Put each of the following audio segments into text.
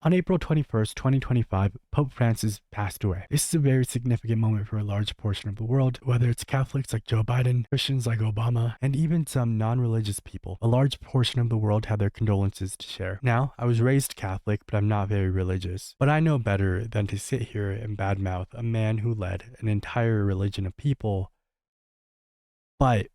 On April 21st, 2025, Pope Francis passed away. This is a very significant moment for a large portion of the world, whether it's Catholics like Joe Biden, Christians like Obama, and even some non-religious people. A large portion of the world had their condolences to share. Now, I was raised Catholic, but I'm not very religious. But I know better than to sit here and badmouth a man who led an entire religion of people. But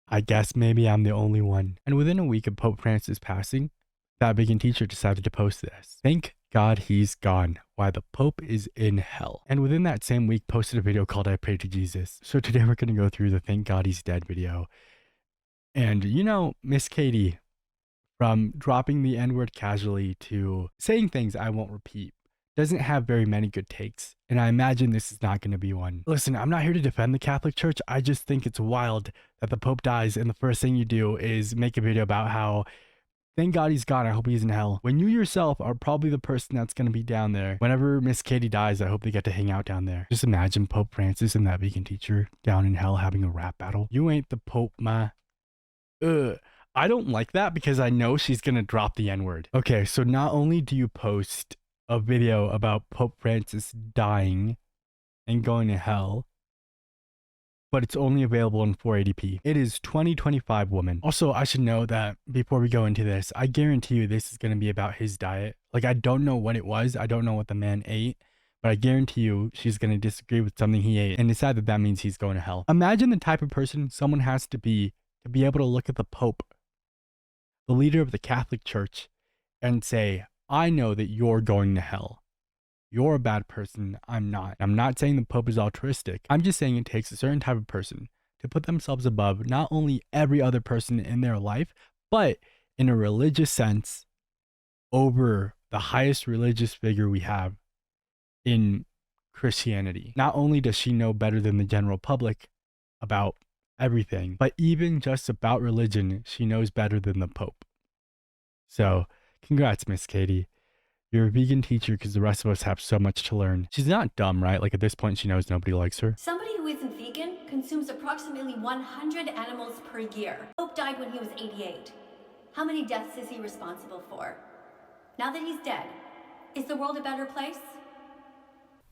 I guess maybe I'm the only one. And within a week of Pope Francis passing, that vegan teacher decided to post this. Thank God he's gone. Why the Pope is in hell. And within that same week, posted a video called I Pray to Jesus. So today we're going to go through the Thank God He's Dead video. And you know, Miss Katie, from dropping the N-word casually to saying things I won't repeat, doesn't have very many good takes. And I imagine this is not going to be one. Listen, I'm not here to defend the Catholic Church. I just think it's wild that the Pope dies and the first thing you do is make a video about how thank God he's gone. I hope he's in hell. When you yourself are probably the person that's going to be down there. Whenever Miss Katie dies, I hope they get to hang out down there. Just imagine Pope Francis and that vegan teacher down in hell having a rap battle. You ain't the Pope, ma. I don't like that because I know she's going to drop the N-word. Okay, so not only do you post a video about Pope Francis dying and going to hell, but it's only available in 480p. It is 2025, woman. Also, I should know that before we go into this, I guarantee you this is going to be about his diet. Like, I don't know what it was. I don't know what the man ate, but I guarantee you she's going to disagree with something he ate and decide that that means he's going to hell. Imagine the type of person someone has to be able to look at the Pope, the leader of the Catholic Church, and say, I know that you're going to hell. You're a bad person. I'm not. I'm not saying the Pope is altruistic. I'm just saying it takes a certain type of person to put themselves above not only every other person in their life, but in a religious sense over the highest religious figure we have in Christianity. Not only does she know better than the general public about everything, but even just about religion, she knows better than the Pope. So, congrats, Miss Katie. You're a vegan teacher because the rest of us have so much to learn. She's not dumb, right? Like at this point, she knows nobody likes her. Somebody who isn't vegan consumes approximately 100 animals per year. Pope died when he was 88. How many deaths is he responsible for? Now that he's dead, is the world a better place?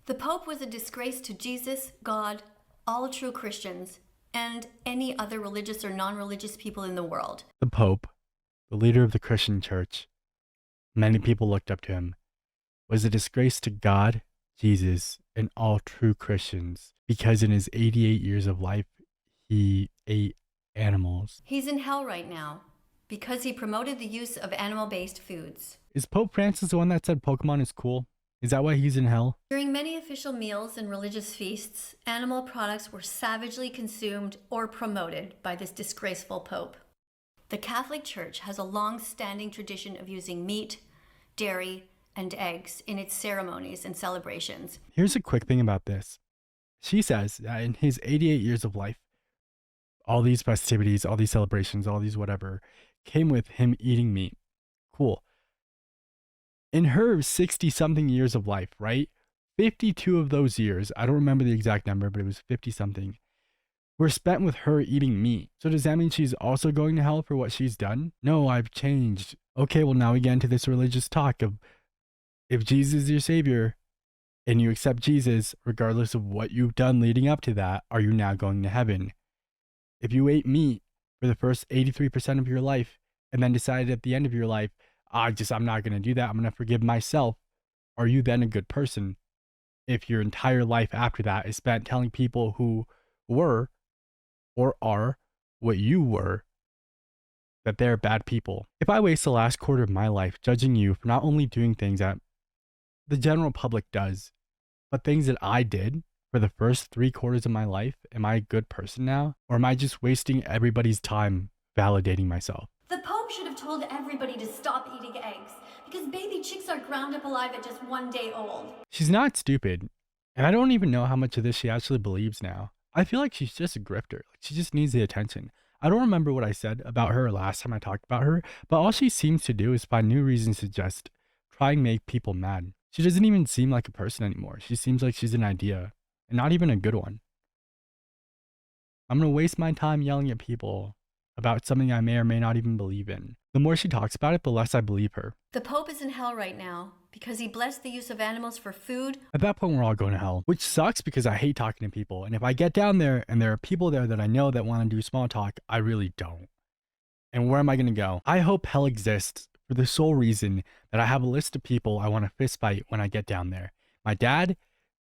The Pope was a disgrace to Jesus, God, all true Christians, and any other religious or non-religious people in the world. The Pope, the leader of the Christian church, many people looked up to him, was a disgrace to God, Jesus, and all true Christians because in his 88 years of life, he ate animals. He's in hell right now because he promoted the use of animal-based foods. Is Pope Francis the one that said Pokemon is cool? Is that why he's in hell? During many official meals and religious feasts, animal products were savagely consumed or promoted by this disgraceful Pope. The Catholic Church has a long-standing tradition of using meat, dairy, and eggs in its ceremonies and celebrations. Here's a quick thing about this. She says that in his 88 years of life, all these festivities, all these celebrations, all these whatever, came with him eating meat. Cool. In her 60-something years of life, right? 52 of those years, I don't remember the exact number, but it was 50-something, were spent with her eating meat. So does that mean she's also going to hell for what she's done? No, I've changed. Okay, well now we get into this religious talk of if Jesus is your savior and you accept Jesus, regardless of what you've done leading up to that, are you now going to heaven? If you ate meat for the first 83% of your life and then decided at the end of your life, I'm not going to do that, I'm going to forgive myself, are you then a good person if your entire life after that is spent telling people who were or are what you were, that they're bad people? If I waste the last quarter of my life judging you for not only doing things that the general public does, but things that I did for the first 3/4 of my life, am I a good person now? Or am I just wasting everybody's time validating myself? The Pope should have told everybody to stop eating eggs because baby chicks are ground up alive at just 1 day old. She's not stupid, and I don't even know how much of this she actually believes now. I feel like she's just a grifter. Like she just needs the attention. I don't remember what I said about her last time I talked about her, but all she seems to do is find new reasons to just try and make people mad. She doesn't even seem like a person anymore. She seems like she's an idea, and not even a good one. I'm going to waste my time yelling at people about something I may or may not even believe in. The more she talks about it, the less I believe her. The Pope is in hell right now because he blessed the use of animals for food. At that point, we're all going to hell, which sucks because I hate talking to people. And if I get down there and there are people there that I know that want to do small talk, I really don't. And where am I going to go? I hope hell exists for the sole reason that I have a list of people I want to fist fight when I get down there. My dad,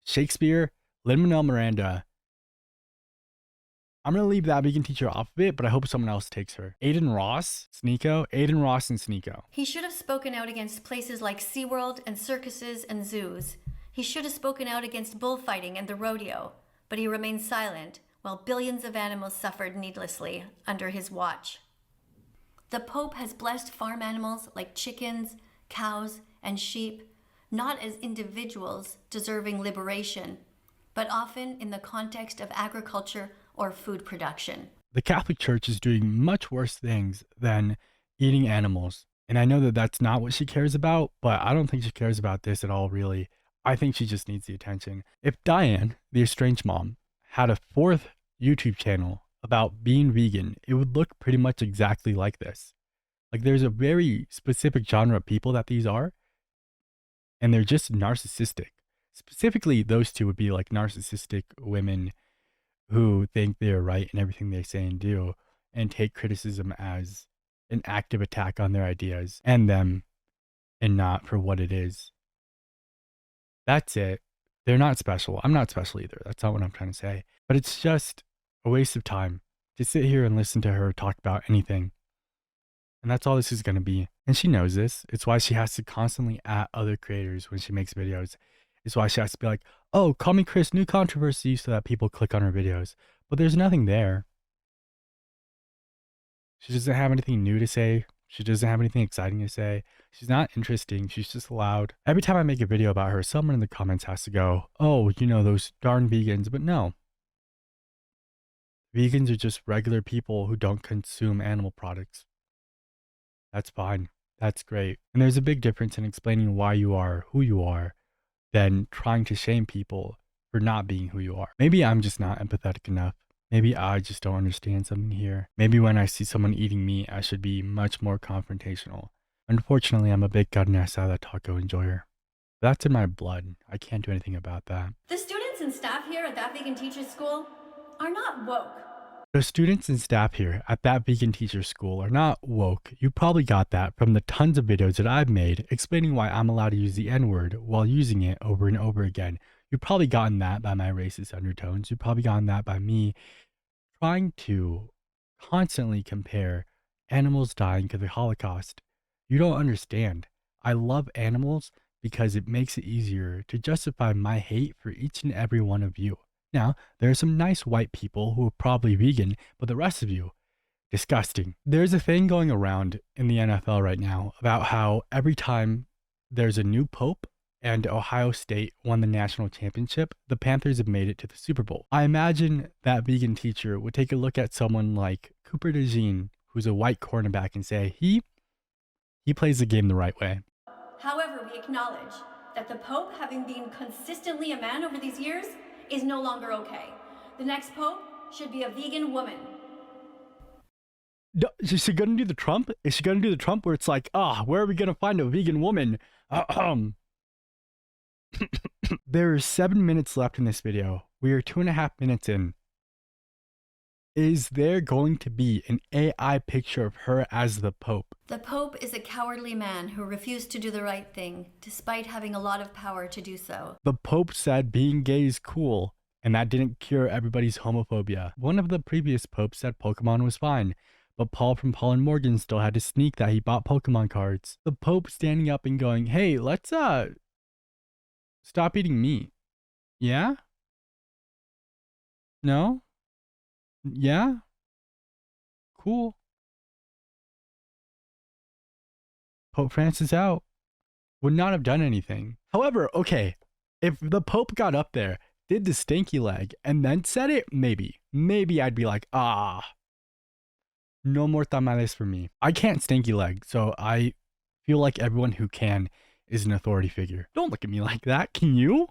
Shakespeare, Lin-Manuel Miranda. I'm going to leave that vegan teacher off of it, but I hope someone else takes her. Aiden Ross and Sneeko. He should have spoken out against places like SeaWorld and circuses and zoos. He should have spoken out against bullfighting and the rodeo, but he remained silent while billions of animals suffered needlessly under his watch. The Pope has blessed farm animals like chickens, cows, and sheep, not as individuals deserving liberation, but often in the context of agriculture or food production. The Catholic Church is doing much worse things than eating animals. And I know that that's not what she cares about, but I don't think she cares about this at all, really. I think she just needs the attention. If Diane, the estranged mom, had a fourth YouTube channel about being vegan, it would look pretty much exactly like this. Like, there's a very specific genre of people that these are, and they're just narcissistic. Specifically, those two would be like narcissistic women who think they're right in everything they say and do, and take criticism as an active attack on their ideas and them, and not for what it is. That's it. They're not special. I'm not special either. That's not what I'm trying to say. But it's just a waste of time to sit here and listen to her talk about anything. And that's all this is going to be. And she knows this. It's why she has to constantly at other creators when she makes videos. It's why she has to be like, oh, call me Chris, new controversy, so that people click on her videos. But there's nothing there. She doesn't have anything new to say. She doesn't have anything exciting to say. She's not interesting. She's just loud. Every time I make a video about her, someone in the comments has to go, oh, you know, those darn vegans. But no. Vegans are just regular people who don't consume animal products. That's fine. That's great. And there's a big difference in explaining why you are who you are than trying to shame people for not being who you are. Maybe I'm just not empathetic enough. Maybe I just don't understand something here. Maybe when I see someone eating meat, I should be much more confrontational. Unfortunately, I'm a big gut and I saw that taco enjoyer. That's in my blood. I can't do anything about that. The students and staff here at that vegan teacher's school are not woke. The students and staff here at that vegan teacher school are not woke. You probably got that from the tons of videos that I've made explaining why I'm allowed to use the N-word while using it over and over again. You've probably gotten that by my racist undertones. You've probably gotten that by me trying to constantly compare animals dying to the Holocaust. You don't understand. I love animals because it makes it easier to justify my hate for each and every one of you. Now, there are some nice white people who are probably vegan, but the rest of you, disgusting. There's a thing going around in the NFL right now about how every time there's a new pope and Ohio State won the national championship, the Panthers have made it to the Super Bowl. I imagine that vegan teacher would take a look at someone like Cooper DeJean, who's a white cornerback, and say, he plays the game the right way. However, we acknowledge that the Pope, having been consistently a man over these years, is no longer okay. The next Pope should be a vegan woman. Is she gonna do the Trump? Is she gonna do the Trump where it's like, where are we gonna find a vegan woman? There are 7 minutes left in this video. We are 2.5 minutes in. Is there going to be an AI picture of her as the Pope? The Pope is a cowardly man who refused to do the right thing, despite having a lot of power to do so. The Pope said being gay is cool, and that didn't cure everybody's homophobia. One of the previous popes said Pokemon was fine, but Paul from Paul and Morgan still had to sneak that he bought Pokemon cards. The Pope standing up and going, hey, let's stop eating meat. Yeah? No? Yeah? Cool. Pope Francis out. Would not have done anything. However, okay, if the Pope got up there, did the stinky leg, and then said it, maybe I'd be like, no more tamales for me. I can't stinky leg, so I feel like everyone who can is an authority figure. Don't look at me like that. Can you?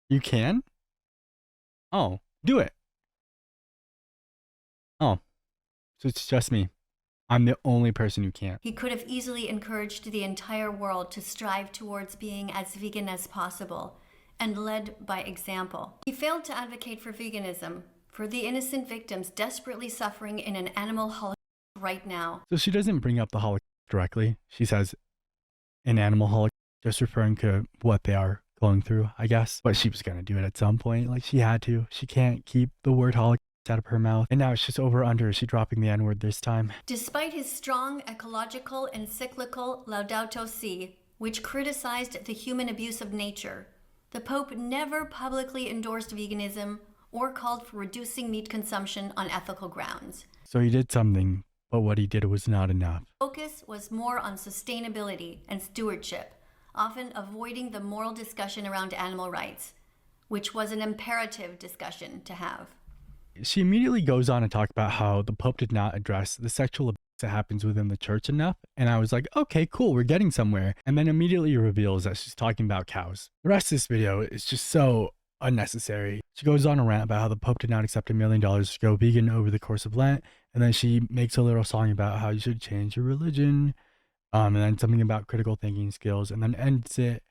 You can? Oh, do it. Oh, so it's just me. I'm the only person who can't. He could have easily encouraged the entire world to strive towards being as vegan as possible and led by example. He failed to advocate for veganism, for the innocent victims desperately suffering in an animal holocaust right now. So she doesn't bring up the Holocaust directly. She says an animal holocaust, just referring to what they are going through, I guess. But she was going to do it at some point. Like, she had to. She can't keep the word Holocaust out of her mouth. And now it's just over under. Is she dropping the N-word this time? Despite his strong ecological encyclical Laudato Si, which criticized the human abuse of nature, the Pope never publicly endorsed veganism or called for reducing meat consumption on ethical grounds. So he did something, but what he did was not enough. Focus was more on sustainability and stewardship, often avoiding the moral discussion around animal rights, which was an imperative discussion to have. She immediately goes on to talk about how the Pope did not address the sexual abuse that happens within the church enough. And I was like, okay, cool, we're getting somewhere. And then immediately reveals that she's talking about cows. The rest of this video is just so unnecessary. She goes on a rant about how the Pope did not accept $1 million to go vegan over the course of Lent. And then she makes a little song about how you should change your religion. And then something about critical thinking skills. And then ends it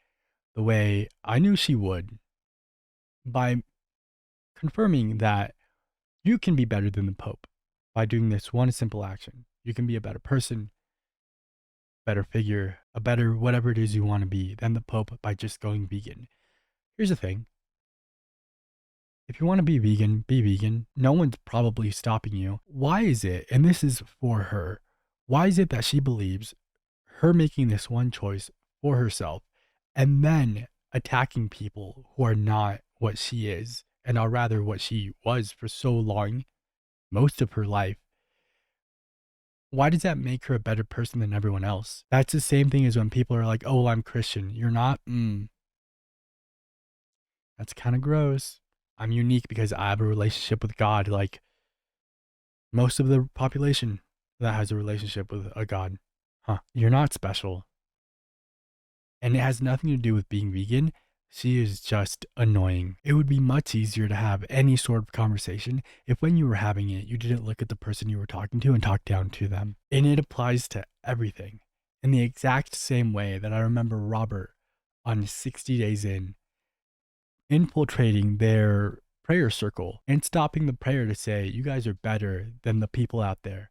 the way I knew she would, by confirming that you can be better than the Pope by doing this one simple action. You can be a better person, better figure, a better whatever it is you want to be than the Pope by just going vegan. Here's the thing. If you want to be vegan, be vegan. No one's probably stopping you. Why is it, and this is for her, why is it that she believes her making this one choice for herself and then attacking people who are not what she is, and are rather what she was for so long, most of her life? Why does that make her a better person than everyone else? That's the same thing as when people are like, oh, well, I'm Christian. You're not? That's kind of gross. I'm unique because I have a relationship with God, like most of the population that has a relationship with a God. You're not special. And it has nothing to do with being vegan. She is just annoying. It would be much easier to have any sort of conversation if when you were having it, you didn't look at the person you were talking to and talk down to them. And it applies to everything in the exact same way that I remember Robert on 60 Days In infiltrating their prayer circle and stopping the prayer to say, you guys are better than the people out there.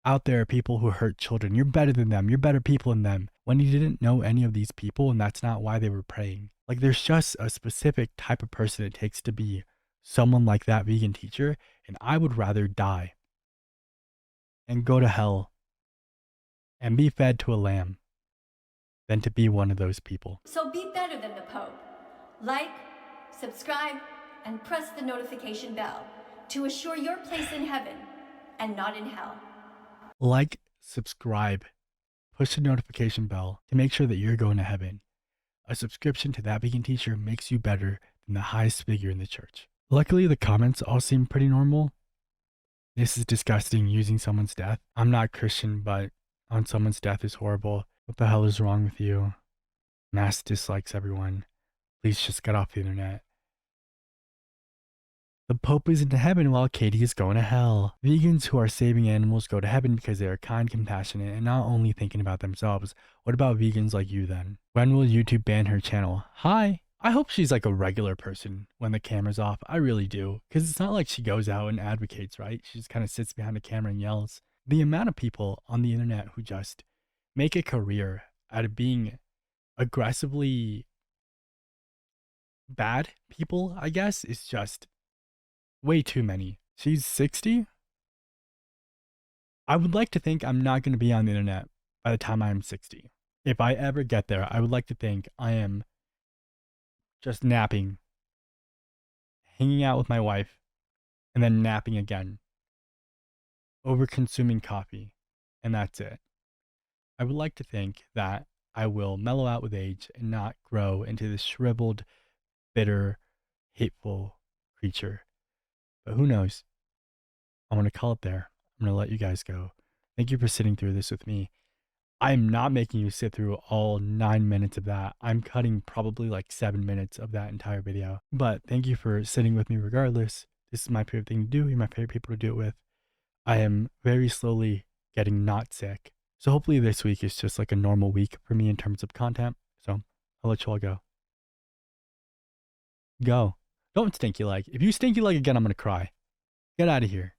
Out there are people who hurt children. You're better than them. You're better people than them. When he didn't know any of these people, and that's not why they were praying. Like, there's just a specific type of person it takes to be someone like that vegan teacher, and I would rather die and go to hell and be fed to a lamb than to be one of those people. So be better than the Pope. Like, subscribe, and press the notification bell to assure your place in heaven and not in hell. Like, subscribe, push the notification bell to make sure that you're going to heaven. A subscription to that vegan teacher makes you better than the highest figure in the church. Luckily, the comments all seem pretty normal. This is disgusting, using someone's death. I'm not Christian, but on someone's death is horrible. What the hell is wrong with you? Mass dislikes everyone. Please just get off the internet. The Pope is in heaven while Katie is going to hell. Vegans who are saving animals go to heaven because they are kind, compassionate, and not only thinking about themselves. What about vegans like you then? When will YouTube ban her channel? Hi. I hope she's like a regular person when the camera's off. I really do. Because it's not like she goes out and advocates, right? She just kind of sits behind the camera and yells. The amount of people on the internet who just make a career out of being aggressively bad people, I guess, is just way too many. She's 60? I would like to think I'm not going to be on the internet by the time I'm 60. If I ever get there, I would like to think I am just napping, hanging out with my wife, and then napping again, over consuming coffee, and that's it. I would like to think that I will mellow out with age and not grow into this shriveled, bitter, hateful creature. But who knows? I'm going to call it there. I'm going to let you guys go. Thank you for sitting through this with me. I'm not making you sit through all 9 minutes of that. I'm cutting probably like 7 minutes of that entire video. But thank you for sitting with me regardless. This is my favorite thing to do. You're my favorite people to do it with. I am very slowly getting not sick. So hopefully this week is just like a normal week for me in terms of content. So I'll let you all go. Go. Don't stinky leg. If you stinky leg again, I'm gonna cry. Get out of here.